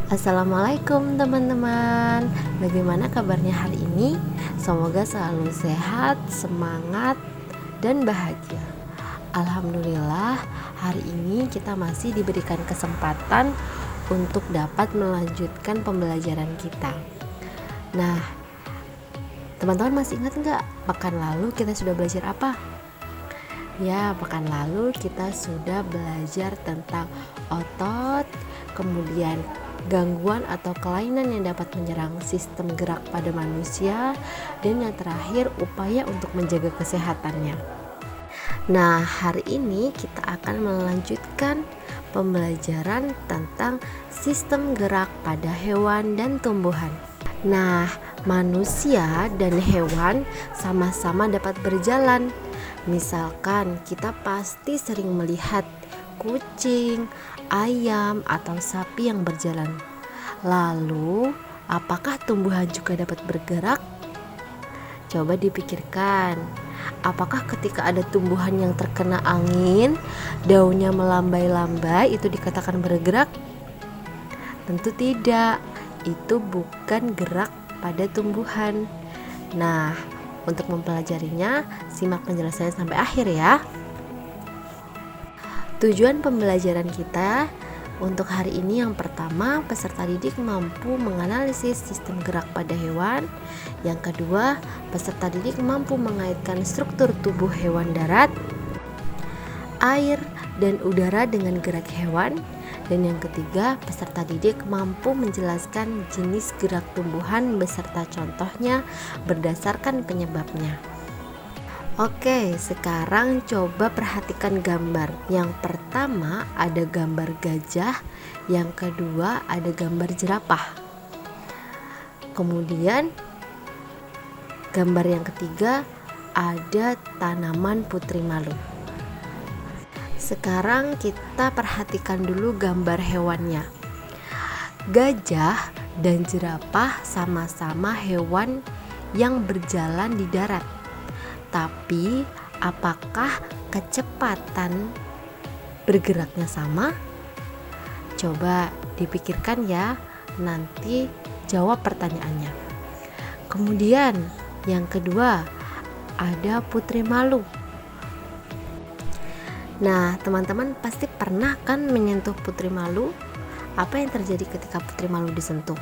Assalamualaikum teman-teman. Bagaimana kabarnya hari ini? Semoga selalu sehat, semangat, dan bahagia. Alhamdulillah, hari ini kita masih diberikan kesempatan untuk dapat melanjutkan pembelajaran kita. Nah, teman-teman masih ingat nggak pekan lalu kita sudah belajar apa? Ya, pekan lalu kita sudah belajar tentang otot, kemudian gangguan atau kelainan yang dapat menyerang sistem gerak pada manusia, dan yang terakhir upaya untuk menjaga kesehatannya. Nah, hari ini kita akan melanjutkan pembelajaran tentang sistem gerak pada hewan dan tumbuhan. Nah, manusia dan hewan sama-sama dapat berjalan. Misalkan kita pasti sering melihat kucing, ayam, atau sapi yang berjalan. Lalu, apakah tumbuhan juga dapat bergerak? Coba dipikirkan, apakah ketika ada tumbuhan yang terkena angin, daunnya melambai-lambai, itu dikatakan bergerak? Tentu tidak, itu bukan gerak pada tumbuhan. Nah, untuk mempelajarinya, simak penjelasannya sampai akhir ya. Tujuan pembelajaran kita untuk hari ini yang pertama, peserta didik mampu menganalisis sistem gerak pada hewan. Yang kedua, peserta didik mampu mengaitkan struktur tubuh hewan darat, air, dan udara dengan gerak hewan. Dan yang ketiga, peserta didik mampu menjelaskan jenis gerak tumbuhan beserta contohnya berdasarkan penyebabnya. Oke, sekarang coba perhatikan gambar. Yang pertama ada gambar gajah, yang kedua ada gambar jerapah. Kemudian gambar yang ketiga ada tanaman putri malu. Sekarang kita perhatikan dulu gambar hewannya. Gajah dan jerapah sama-sama hewan yang berjalan di darat. Tapi apakah kecepatan bergeraknya sama? Coba dipikirkan ya, nanti jawab pertanyaannya. Kemudian yang kedua ada putri malu. Nah, teman-teman pasti pernah kan menyentuh putri malu? Apa yang terjadi ketika putri malu disentuh?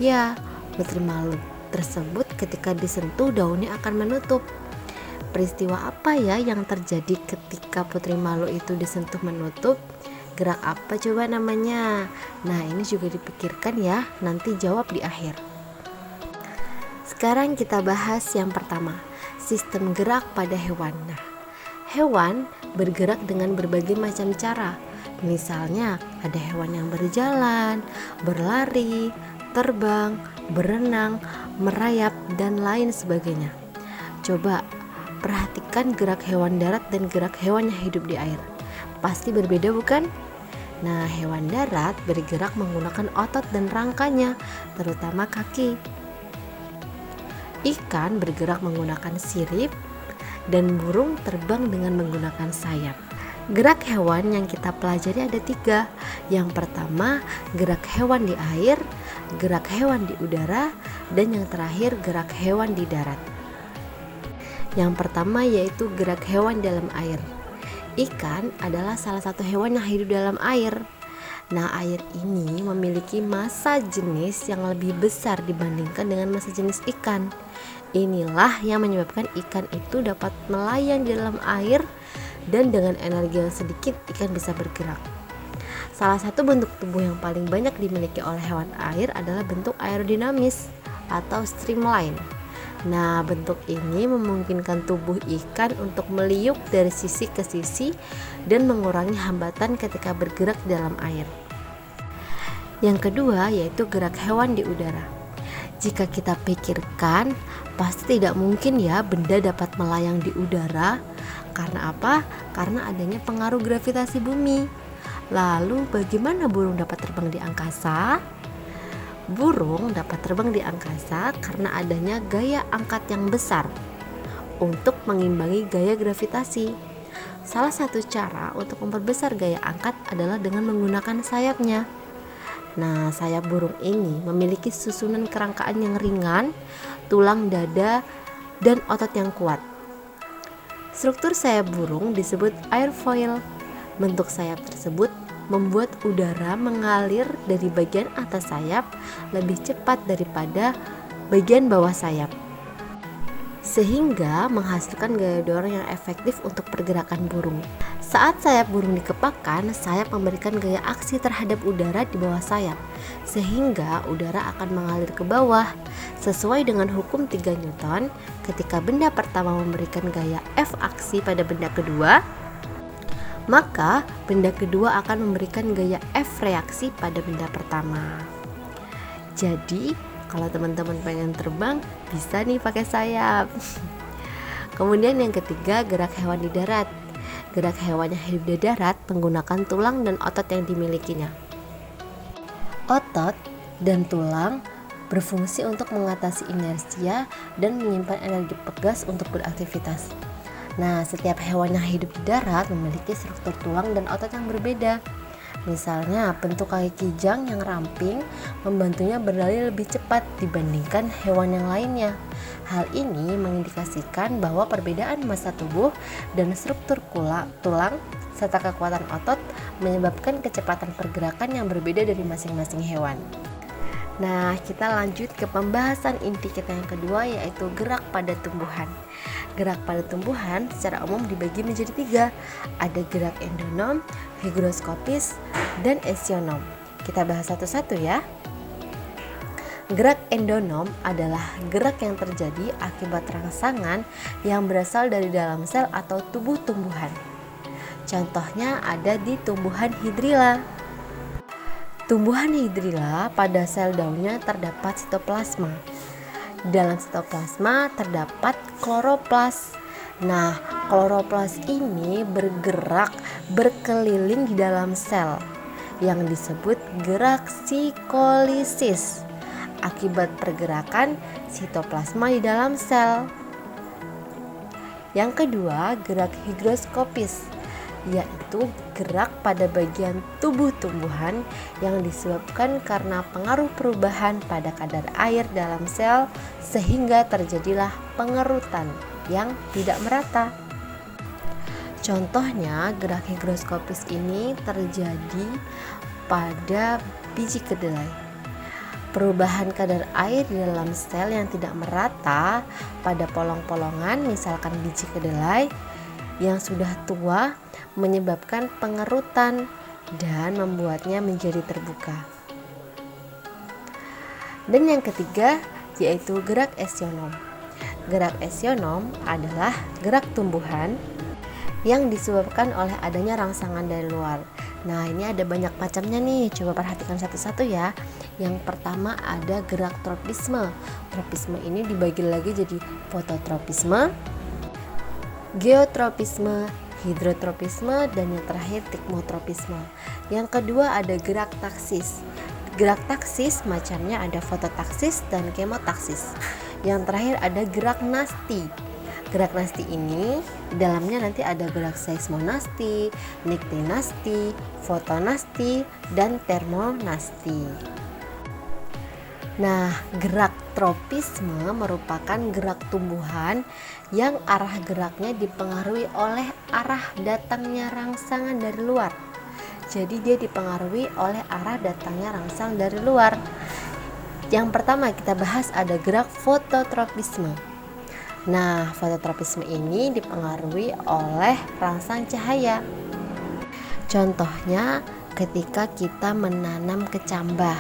Ya, putri malu tersebut ketika disentuh daunnya akan menutup. Peristiwa apa ya yang terjadi ketika putri malu itu disentuh menutup? Gerak apa coba namanya? Nah, ini juga dipikirkan ya, nanti jawab di akhir. Sekarang kita bahas yang pertama, sistem gerak pada hewan. Nah, hewan bergerak dengan berbagai macam cara. Misalnya ada hewan yang berjalan, berlari, terbang, berenang, merayap, dan lain sebagainya. Coba perhatikan gerak hewan darat dan gerak hewan yang hidup di air. Pasti berbeda bukan? Nah, hewan darat bergerak menggunakan otot dan rangkanya, terutama kaki. Ikan bergerak menggunakan sirip, dan burung terbang dengan menggunakan sayap. Gerak hewan yang kita pelajari ada 3. Yang pertama, gerak hewan di air, gerak hewan di udara, dan yang terakhir gerak hewan di darat. Yang pertama yaitu gerak hewan dalam air. Ikan adalah salah satu hewan yang hidup dalam air. Nah, air ini memiliki massa jenis yang lebih besar dibandingkan dengan massa jenis ikan. Inilah yang menyebabkan ikan itu dapat melayang di dalam air, dan dengan energi yang sedikit ikan bisa bergerak. Salah satu bentuk tubuh yang paling banyak dimiliki oleh hewan air adalah bentuk aerodinamis atau streamline. Nah, bentuk ini memungkinkan tubuh ikan untuk meliuk dari sisi ke sisi dan mengurangi hambatan ketika bergerak di dalam air. Yang kedua yaitu gerak hewan di udara. Jika kita pikirkan, pasti tidak mungkin ya benda dapat melayang di udara. Karena apa? Karena adanya pengaruh gravitasi bumi. Lalu bagaimana burung dapat terbang di angkasa? Burung dapat terbang di angkasa karena adanya gaya angkat yang besar untuk mengimbangi gaya gravitasi. Salah satu cara untuk memperbesar gaya angkat adalah dengan menggunakan sayapnya. Nah, sayap burung ini memiliki susunan kerangkaan yang ringan, tulang dada, dan otot yang kuat. Struktur sayap burung disebut airfoil. Bentuk sayap tersebut membuat udara mengalir dari bagian atas sayap lebih cepat daripada bagian bawah sayap, sehingga menghasilkan gaya dorong yang efektif untuk pergerakan burung. Saat sayap burung dikepakkan, sayap memberikan gaya aksi terhadap udara di bawah sayap, sehingga udara akan mengalir ke bawah. Sesuai dengan hukum 3 Newton, ketika benda pertama memberikan gaya F aksi pada benda kedua, maka benda kedua akan memberikan gaya F reaksi pada benda pertama. Jadi, kalau teman-teman pengen terbang, bisa nih pakai sayap. Kemudian yang ketiga, gerak hewan di darat. Gerak hewan yang hidup di darat menggunakan tulang dan otot yang dimilikinya. Otot dan tulang berfungsi untuk mengatasi inersia dan menyimpan energi pegas untuk beraktivitas. Nah, setiap hewan yang hidup di darat memiliki struktur tulang dan otot yang berbeda. Misalnya, bentuk kaki kijang yang ramping membantunya berlari lebih cepat dibandingkan hewan yang lainnya. Hal ini mengindikasikan bahwa perbedaan massa tubuh dan struktur tulang serta kekuatan otot menyebabkan kecepatan pergerakan yang berbeda dari masing-masing hewan. Nah, kita lanjut ke pembahasan inti kita yang kedua, yaitu gerak pada tumbuhan. Gerak pada tumbuhan secara umum dibagi menjadi 3. Ada gerak endonom, hygroskopis, dan esionom. Kita bahas satu-satu ya. Gerak endonom adalah gerak yang terjadi akibat rangsangan yang berasal dari dalam sel atau tubuh tumbuhan. Contohnya ada di tumbuhan hidrilla. Tumbuhan hidrilla pada sel daunnya terdapat sitoplasma. Dalam sitoplasma terdapat kloroplas. Nah, kloroplas ini bergerak berkeliling di dalam sel yang disebut gerak psikolisis akibat pergerakan sitoplasma di dalam sel. Yang kedua, gerak hygroskopis, yaitu gerak pada bagian tubuh tumbuhan yang disebabkan karena pengaruh perubahan pada kadar air dalam sel sehingga terjadilah pengerutan yang tidak merata. Contohnya, gerak hygroskopis ini terjadi pada biji kedelai. Perubahan kadar air di dalam sel yang tidak merata pada polong-polongan, misalkan biji kedelai yang sudah tua, menyebabkan pengerutan dan membuatnya menjadi terbuka. Dan yang ketiga yaitu gerak esionom. Gerak esionom adalah gerak tumbuhan yang disebabkan oleh adanya rangsangan dari luar. Nah, ini ada banyak macamnya nih, coba perhatikan satu-satu ya. Yang pertama ada gerak tropisme. Tropisme ini dibagi lagi jadi fototropisme, geotropisme, hidrotropisme, dan yang terakhir tikmotropisme. Yang kedua ada gerak taksis. Gerak taksis macamnya ada fototaksis dan kemotaksis. Yang terakhir ada gerak nasti. Gerak nasti ini di dalamnya nanti ada gerak seismonasti, niktinasti, fotonasti, dan termonasti. Nah, gerak tropisme merupakan gerak tumbuhan yang arah geraknya dipengaruhi oleh arah datangnya rangsangan dari luar. Jadi dia dipengaruhi oleh arah datangnya rangsang dari luar. Yang pertama kita bahas ada gerak fototropisme. Nah, fototropisme ini dipengaruhi oleh rangsang cahaya. Contohnya ketika kita menanam kecambah.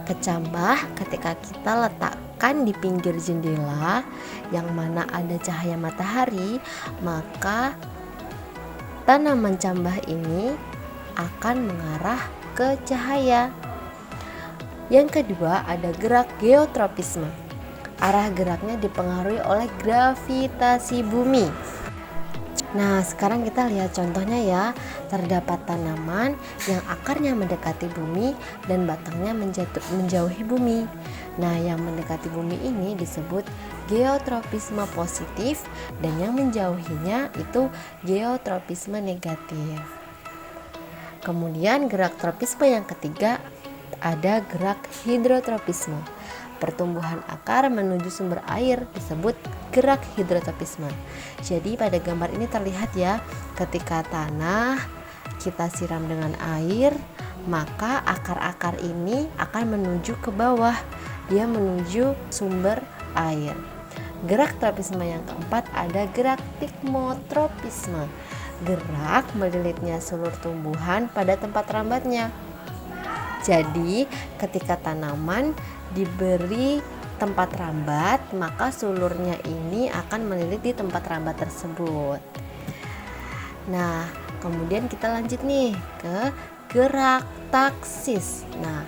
Kecambah ketika kita letakkan di pinggir jendela yang mana ada cahaya matahari, maka tanaman cambah ini akan mengarah ke cahaya. Yang kedua ada gerak geotropisme. Arah geraknya dipengaruhi oleh gravitasi bumi. Nah, sekarang kita lihat contohnya ya. Terdapat tanaman yang akarnya mendekati bumi dan batangnya menjauhi bumi. Nah, yang mendekati bumi ini disebut geotropisme positif dan yang menjauhinya itu geotropisme negatif. Kemudian gerak tropisme yang ketiga ada gerak hidrotropisme. Pertumbuhan akar menuju sumber air disebut gerak hidrotropisme. Jadi pada gambar ini terlihat ya, ketika tanah kita siram dengan air, maka akar-akar ini akan menuju ke bawah, dia menuju sumber air. Gerak tropisme yang keempat ada gerak tikmotropisme. Gerak melilitnya seluruh tumbuhan pada tempat rambatnya. Jadi ketika tanaman diberi tempat rambat, maka sulurnya ini akan melilit di tempat rambat tersebut. Nah, kemudian kita lanjut nih ke gerak taksis. Nah,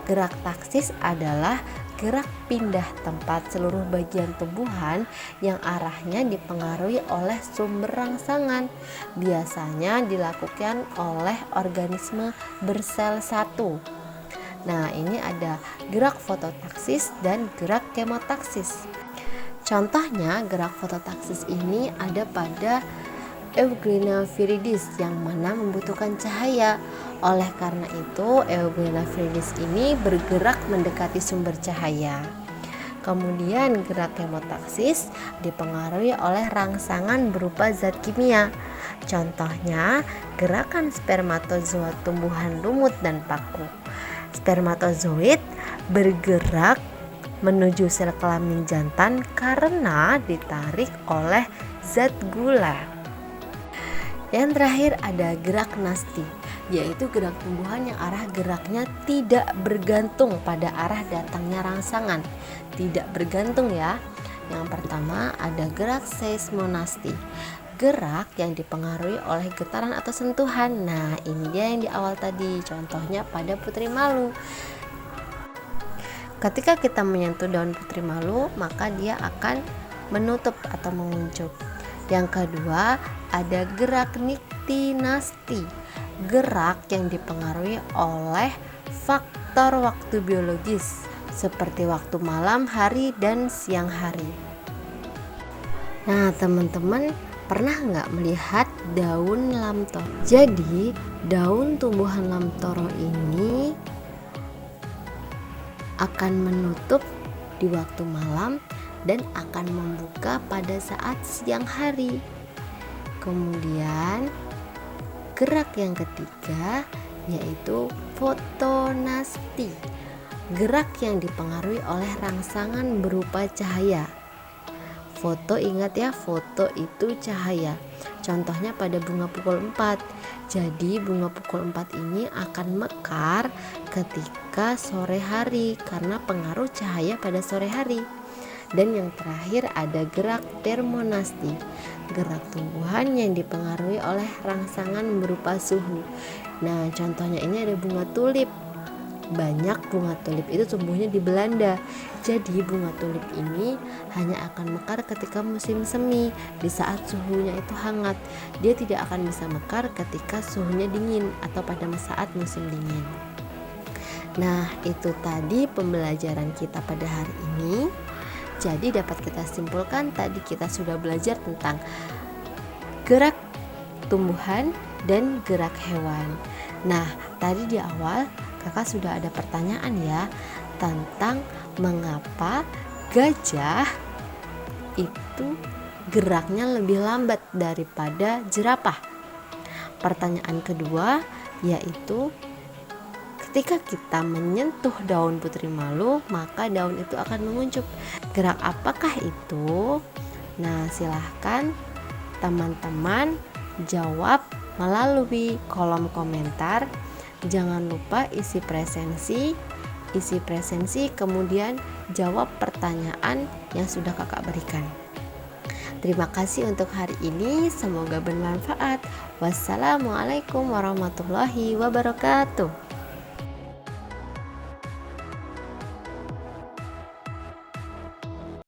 gerak taksis adalah gerak pindah tempat seluruh bagian tumbuhan yang arahnya dipengaruhi oleh sumber rangsangan. Biasanya dilakukan oleh organisme bersel satu. Nah, ini ada gerak fototaksis dan gerak kemotaksis. Contohnya gerak fototaksis ini ada pada Euglena viridis yang mana membutuhkan cahaya. Oleh karena itu, Euglena viridis ini bergerak mendekati sumber cahaya. Kemudian gerak kemotaksis dipengaruhi oleh rangsangan berupa zat kimia. Contohnya gerakan spermatozoa tumbuhan lumut dan paku. Spermatozoid bergerak menuju sel kelamin jantan karena ditarik oleh zat gula. Yang terakhir ada gerak nasti, yaitu gerak tumbuhan yang arah geraknya tidak bergantung pada arah datangnya rangsangan. Tidak bergantung ya. Yang pertama ada gerak seismonasti, gerak yang dipengaruhi oleh getaran atau sentuhan. Nah, ini dia yang di awal tadi, contohnya pada putri malu. Ketika kita menyentuh daun putri malu, maka dia akan menutup atau menguncup. Yang kedua ada gerak niktinasti, gerak yang dipengaruhi oleh faktor waktu biologis seperti waktu malam hari dan siang hari. Nah, teman-teman pernah nggak melihat daun lamtoro? Jadi daun tumbuhan lamtoro ini akan menutup di waktu malam dan akan membuka pada saat siang hari. Kemudian gerak yang ketiga yaitu fotonasti, gerak yang dipengaruhi oleh rangsangan berupa cahaya. Foto, ingat ya, foto itu cahaya. Contohnya pada bunga pukul 4. Jadi bunga pukul 4 ini akan mekar ketika sore hari karena pengaruh cahaya pada sore hari. Dan yang terakhir ada gerak termonasti, gerak tumbuhan yang dipengaruhi oleh rangsangan berupa suhu. Nah, contohnya ini ada bunga tulip. Banyak bunga tulip itu tumbuhnya di Belanda. Jadi bunga tulip ini hanya akan mekar ketika musim semi, di saat suhunya itu hangat. Dia tidak akan bisa mekar ketika suhunya dingin atau pada saat musim dingin. Nah, itu tadi pembelajaran kita pada hari ini. Jadi dapat kita simpulkan tadi kita sudah belajar tentang gerak tumbuhan dan gerak hewan. Nah, tadi di awal kakak sudah ada pertanyaan ya tentang mengapa gajah itu geraknya lebih lambat daripada jerapah. Pertanyaan kedua yaitu ketika kita menyentuh daun putri malu, maka daun itu akan menguncup. Gerak apakah itu? Nah, silahkan teman-teman jawab melalui kolom komentar. Jangan lupa isi presensi, kemudian jawab pertanyaan yang sudah kakak berikan. Terima kasih untuk hari ini, semoga bermanfaat. Wassalamualaikum warahmatullahi wabarakatuh.